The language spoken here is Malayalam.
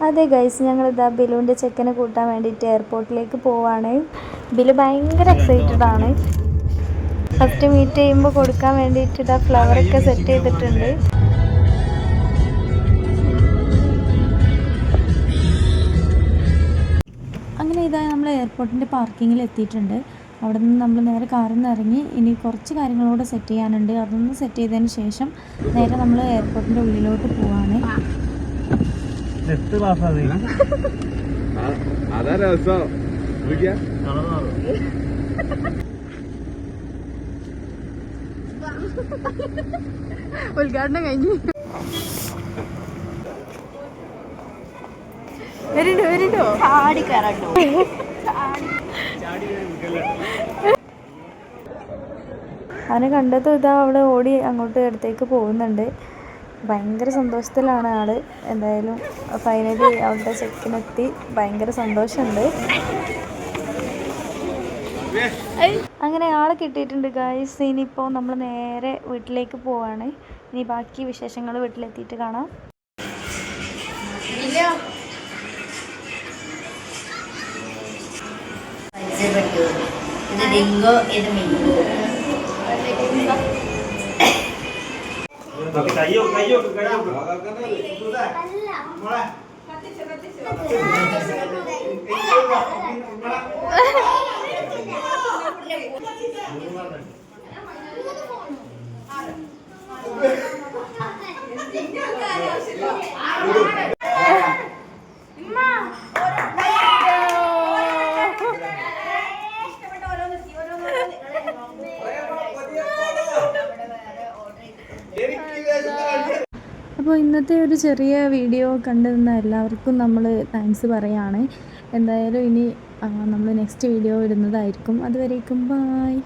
അതെ ഗൈസ്, ഞങ്ങളിതാ ബിലുവിൻ്റെ ചെക്കനെ കൂട്ടാൻ വേണ്ടിയിട്ട് എയർപോർട്ടിലേക്ക് പോവാണ്. ബിലു ഭയങ്കര എക്സൈറ്റഡ് ആണ്. ഫസ്റ്റ് മീറ്റ് ചെയ്യുമ്പോൾ കൊടുക്കാൻ വേണ്ടിയിട്ട് ഇതാ ഫ്ലവറൊക്കെ സെറ്റ് ചെയ്തിട്ടുണ്ട്. അങ്ങനെ ഇതാ നമ്മൾ എയർപോർട്ടിൻ്റെ പാർക്കിങ്ങിൽ എത്തിയിട്ടുണ്ട്. അവിടെ നിന്ന് നമ്മൾ നേരെ കാറിൽ നിന്ന് ഇറങ്ങി ഇനി കുറച്ച് കാര്യങ്ങളോട് സെറ്റ് ചെയ്യാനുണ്ട്. അതൊന്ന് സെറ്റ് ചെയ്തതിന് ശേഷം നേരെ നമ്മൾ എയർപോർട്ടിൻ്റെ ഉള്ളിലോട്ട് പോവാണ്. ഉദ്ഘാടനം കഴിഞ്ഞു. വരുന്നോ ചാടി കയറട്ടോ. അവനെ കണ്ടതും ഇതാ അവിടെ ഓടി അങ്ങോട്ട് അടുത്തേക്ക് പോകുന്നുണ്ട്. ഭയങ്കര സന്തോഷത്തിലാണ് ആള്. എന്തായാലും ഫൈനലി അവളുടെ ചെക്കിനെത്തി. ഭയങ്കര സന്തോഷമുണ്ട്. അങ്ങനെ ആളെ കിട്ടിയിട്ടുണ്ട് ഗൈസ്. ഇനിയിപ്പോൾ നമ്മൾ നേരെ വീട്ടിലേക്ക് പോവാണ്. ഇനി ബാക്കി വിശേഷങ്ങൾ വീട്ടിലെത്തിയിട്ട് കാണാം. അപ്പോൾ ഇന്നത്തെ ഒരു ചെറിയ വീഡിയോ കണ്ടുനിന്ന എല്ലാവർക്കും നമ്മൾ താങ്ക്സ് പറയാണ്. എന്തായാലും ഇനി നമ്മൾ നെക്സ്റ്റ് വീഡിയോ ഇടുന്നതായിരിക്കും. അതുവരേക്കും ബായ്.